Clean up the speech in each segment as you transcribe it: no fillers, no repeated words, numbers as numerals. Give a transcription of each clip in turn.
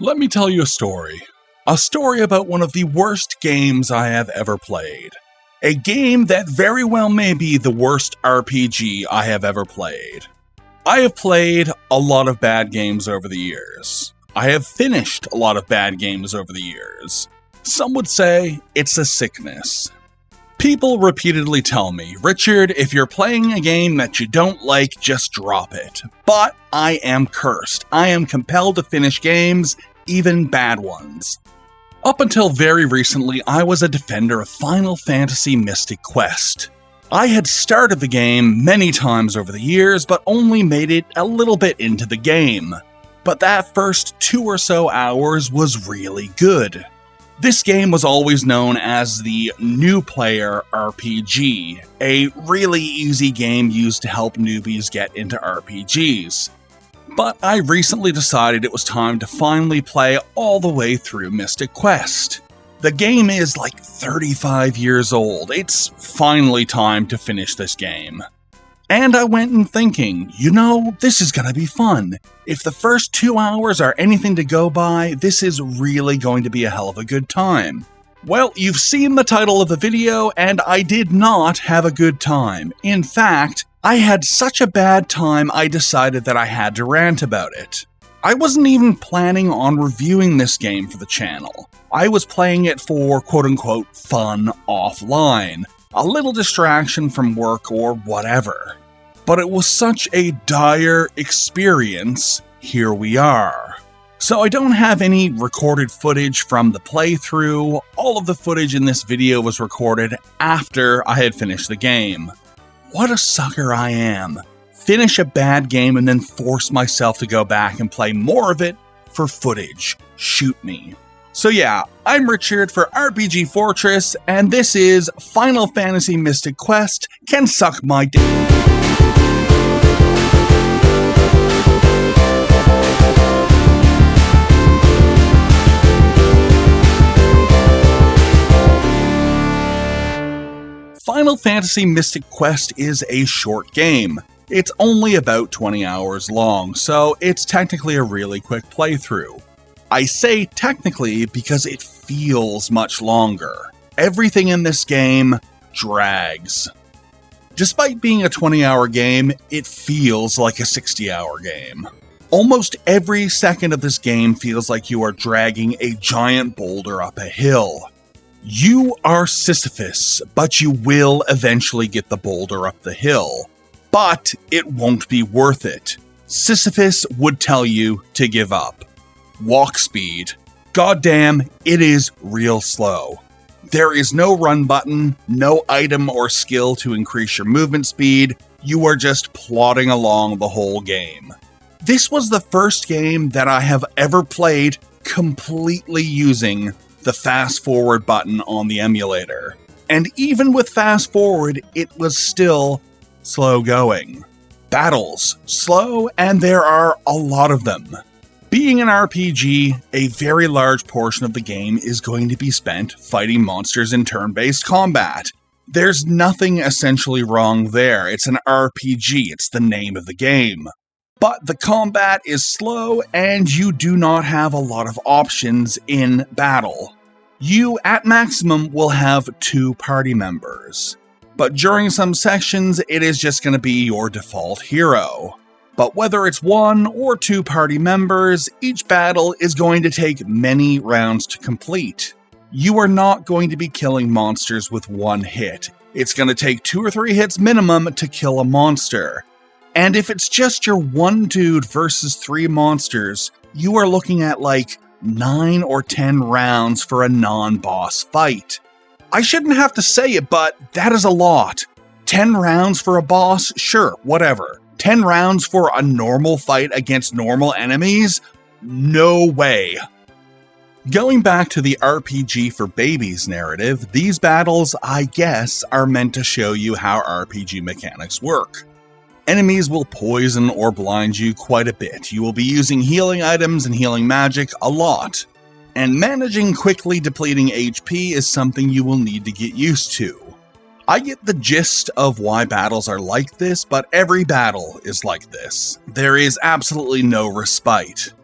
Let me tell you a story. A story about one of the worst games I have ever played. A game that very well may be the worst RPG I have ever played. I have played a lot of bad games over the years. I have finished a lot of bad games over the years. Some would say it's a sickness. People repeatedly tell me, Richard, if you're playing a game that you don't like, just drop it. But I am cursed. I am compelled to finish games, even bad ones. Up until very recently, I was a defender of Final Fantasy Mystic Quest. I had started the game many times over the years, but only made it a little bit into the game. But that first 2 or so hours was really good. This game was always known as the New Player RPG, a really easy game used to help newbies get into RPGs. But I recently decided it was time to finally play all the way through Mystic Quest. The game is like 35 years old. It's finally time to finish this game. And I went in thinking, this is gonna be fun. If the first 2 hours are anything to go by, this is really going to be a hell of a good time. Well, you've seen the title of the video, and I did not have a good time. In fact, I had such a bad time I decided that I had to rant about it. I wasn't even planning on reviewing this game for the channel. I was playing it for quote-unquote fun offline. A little distraction from work or whatever. But it was such a dire experience, here we are. So I don't have any recorded footage from the playthrough. All of the footage in this video was recorded after I had finished the game. What a sucker I am. Finish a bad game and then force myself to go back and play more of it for footage. Shoot me. So yeah, I'm Richard for RPG Fortress, and this is Final Fantasy Mystic Quest Can Suck My Dick. Final Fantasy Mystic Quest is a short game. It's only about 20 hours long, so it's technically a really quick playthrough. I say technically because it feels much longer. Everything in this game drags. Despite being a 20-hour game, it feels like a 60-hour game. Almost every second of this game feels like you are dragging a giant boulder up a hill. You are Sisyphus, but you will eventually get the boulder up the hill. But it won't be worth it. Sisyphus would tell you to give up. Walk speed. Goddamn, it is real slow. There is no run button, no item or skill to increase your movement speed. You are just plodding along the whole game. This was the first game that I have ever played completely using the fast forward button on the emulator. And even with fast forward, it was still slow going. Battles, slow, and there are a lot of them. Being an RPG, a very large portion of the game is going to be spent fighting monsters in turn-based combat. There's nothing essentially wrong there. It's an RPG, it's the name of the game. But the combat is slow, and you do not have a lot of options in battle. You, at maximum, will have 2 party members. But during some sections, it is just going to be your default hero. But whether it's 1 or 2 party members, each battle is going to take many rounds to complete. You are not going to be killing monsters with 1 hit. It's going to take 2 or 3 hits minimum to kill a monster. And if it's just your 1 dude versus 3 monsters, you are looking at like 9 or 10 rounds for a non-boss fight. I shouldn't have to say it, but that is a lot. 10 rounds for a boss? Sure, whatever. 10 rounds for a normal fight against normal enemies? No way. Going back to the RPG for babies narrative, these battles, I guess, are meant to show you how RPG mechanics work. Enemies will poison or blind you quite a bit. You will be using healing items and healing magic a lot. And managing quickly depleting HP is something you will need to get used to. I get the gist of why battles are like this, but every battle is like this. There is absolutely no respite.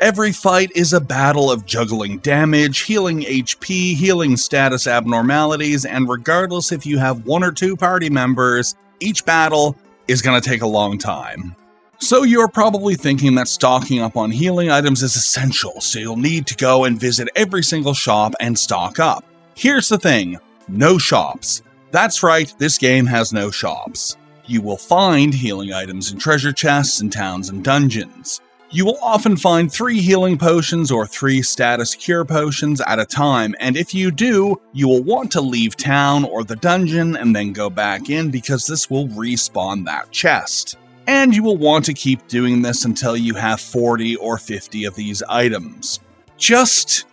Every fight is a battle of juggling damage, healing HP, healing status abnormalities, and regardless if you have 1 or 2 party members, each battle is going to take a long time. So you're probably thinking that stocking up on healing items is essential, so you'll need to go and visit every single shop and stock up. Here's the thing, no shops. That's right, this game has no shops. You will find healing items in treasure chests in towns and dungeons. You will often find 3 healing potions or 3 status cure potions at a time, and if you do, you will want to leave town or the dungeon and then go back in because this will respawn that chest. And you will want to keep doing this until you have 40 or 50 of these items. Just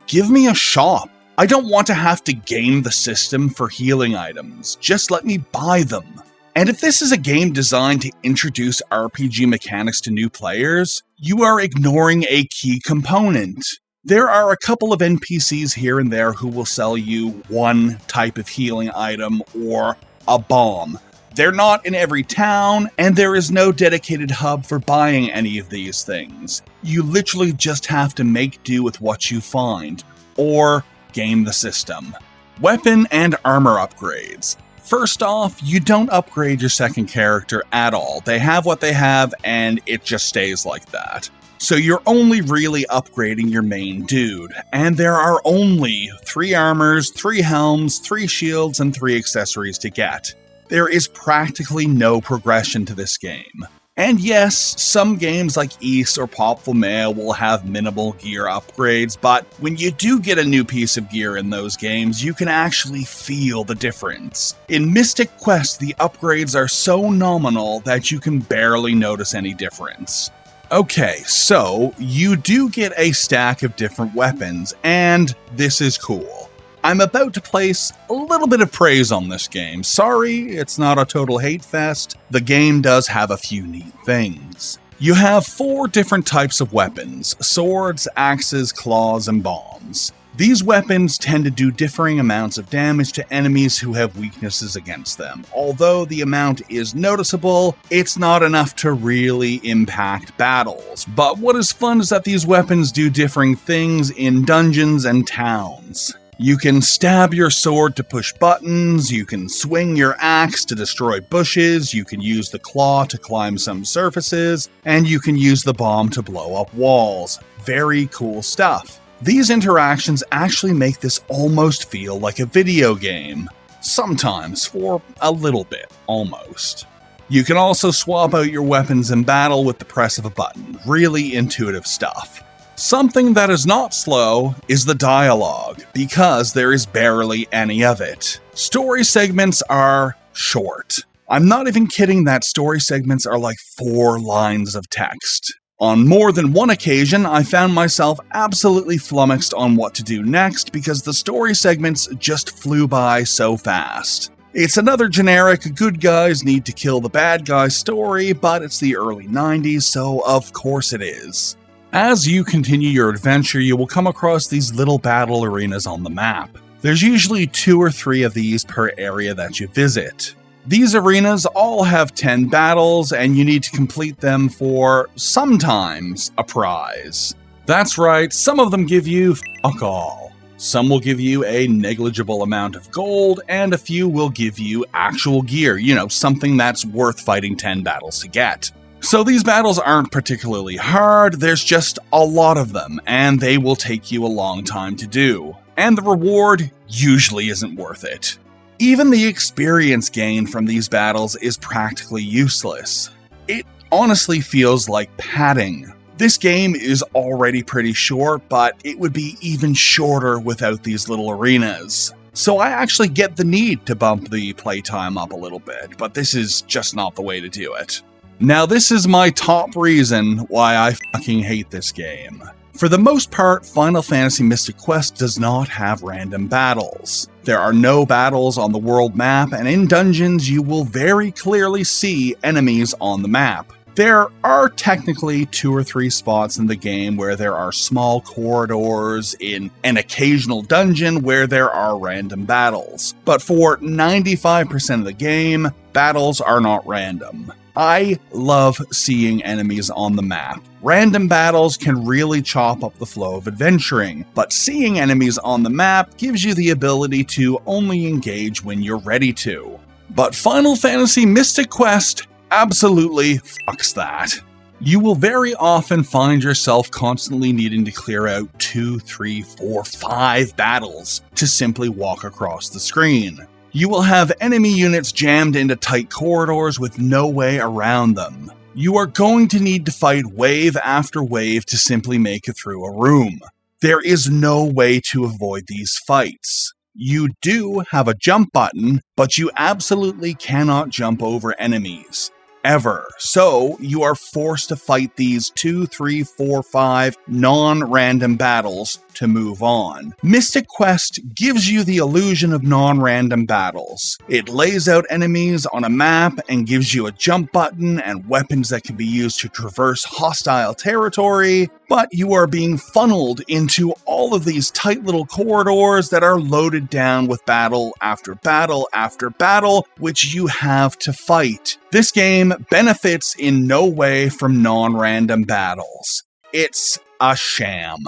give me a shop. I don't want to have to game the system for healing items. Just let me buy them. And if this is a game designed to introduce RPG mechanics to new players, you are ignoring a key component. There are a couple of NPCs here and there who will sell you one type of healing item or a bomb. They're not in every town, and there is no dedicated hub for buying any of these things. You literally just have to make do with what you find, or game the system. Weapon and armor upgrades. First off, you don't upgrade your second character at all. They have what they have, and it just stays like that. So you're only really upgrading your main dude, and there are only 3 armors, 3 helms, 3 shields, and 3 accessories to get. There is practically no progression to this game. And yes, some games like Ys or Popful Mail will have minimal gear upgrades, but when you do get a new piece of gear in those games, you can actually feel the difference. In Mystic Quest, the upgrades are so nominal that you can barely notice any difference. Okay, so you do get a stack of different weapons, and this is cool. I'm about to place a little bit of praise on this game. Sorry, it's not a total hate fest. The game does have a few neat things. You have 4 different types of weapons: swords, axes, claws, and bombs. These weapons tend to do differing amounts of damage to enemies who have weaknesses against them. Although the amount is noticeable, it's not enough to really impact battles. But what is fun is that these weapons do differing things in dungeons and towns. You can stab your sword to push buttons, you can swing your axe to destroy bushes, you can use the claw to climb some surfaces, and you can use the bomb to blow up walls. Very cool stuff. These interactions actually make this almost feel like a video game. Sometimes, for a little bit, almost. You can also swap out your weapons in battle with the press of a button. Really intuitive stuff. Something that is not slow is the dialogue, because there is barely any of it. Story segments are short. I'm not even kidding that story segments are like 4 lines of text. On more than one occasion, I found myself absolutely flummoxed on what to do next because the story segments just flew by so fast. It's another generic good guys need to kill the bad guy story, but it's the early 90s, so of course it is. As you continue your adventure, you will come across these little battle arenas on the map. There's usually 2 or 3 of these per area that you visit. These arenas all have 10 battles, and you need to complete them for, sometimes, a prize. That's right, some of them give you fuck all. Some will give you a negligible amount of gold, and a few will give you actual gear, something that's worth fighting 10 battles to get. So these battles aren't particularly hard, there's just a lot of them, and they will take you a long time to do. And the reward usually isn't worth it. Even the experience gained from these battles is practically useless. It honestly feels like padding. This game is already pretty short, but it would be even shorter without these little arenas. So I actually get the need to bump the playtime up a little bit, but this is just not the way to do it. Now this is my top reason why I fucking hate this game. For the most part, Final Fantasy Mystic Quest does not have random battles. There are no battles on the world map, and in dungeons you will very clearly see enemies on the map. There are technically 2 or 3 spots in the game where there are small corridors in an occasional dungeon where there are random battles. But for 95% of the game, battles are not random. I love seeing enemies on the map. Random battles can really chop up the flow of adventuring, but seeing enemies on the map gives you the ability to only engage when you're ready to. But Final Fantasy Mystic Quest absolutely fucks that. You will very often find yourself constantly needing to clear out 2, 3, 4, 5 battles to simply walk across the screen. You will have enemy units jammed into tight corridors with no way around them. You are going to need to fight wave after wave to simply make it through a room. There is no way to avoid these fights. You do have a jump button, but you absolutely cannot jump over enemies. Ever. So, you are forced to fight these 2, 3, 4, 5 non-random battles to move on. Mystic Quest gives you the illusion of non-random battles. It lays out enemies on a map and gives you a jump button and weapons that can be used to traverse hostile territory, but you are being funneled into all of these tight little corridors that are loaded down with battle after battle after battle, which you have to fight. This game benefits in no way from non-random battles. It's a sham.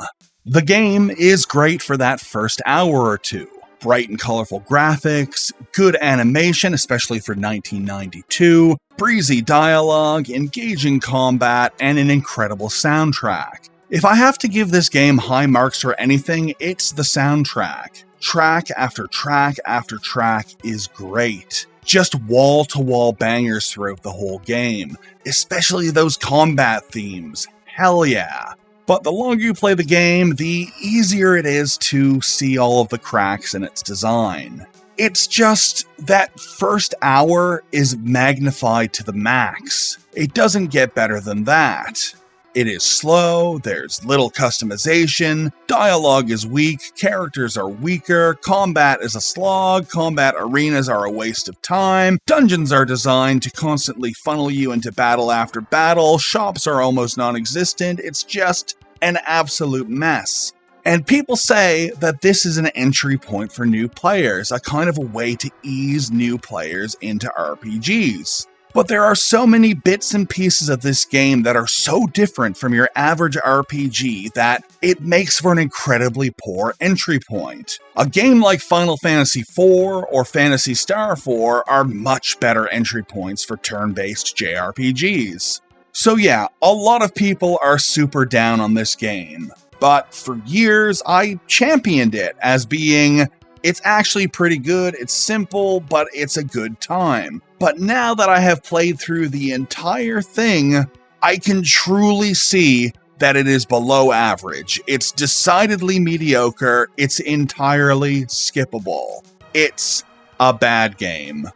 The game is great for that first hour or two. Bright and colorful graphics, good animation, especially for 1992, breezy dialogue, engaging combat, and an incredible soundtrack. If I have to give this game high marks for anything, it's the soundtrack. Track after track after track is great. Just wall-to-wall bangers throughout the whole game, especially those combat themes. Hell yeah. But the longer you play the game, the easier it is to see all of the cracks in its design. It's just that first hour is magnified to the max. It doesn't get better than that. It is slow, there's little customization, dialogue is weak, characters are weaker, combat is a slog, combat arenas are a waste of time, dungeons are designed to constantly funnel you into battle after battle, shops are almost non-existent, it's just an absolute mess. And people say that this is an entry point for new players, a kind of a way to ease new players into RPGs. But there are so many bits and pieces of this game that are so different from your average RPG that it makes for an incredibly poor entry point. A game like Final Fantasy IV or Phantasy Star 4 are much better entry points for turn-based JRPGs. So yeah, a lot of people are super down on this game, but for years I championed it as being, it's actually pretty good, it's simple, but it's a good time. But now that I have played through the entire thing, I can truly see that it is below average. It's decidedly mediocre, it's entirely skippable. It's a bad game.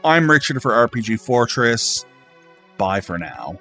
I'm Richard for RPG Fortress. Bye for now.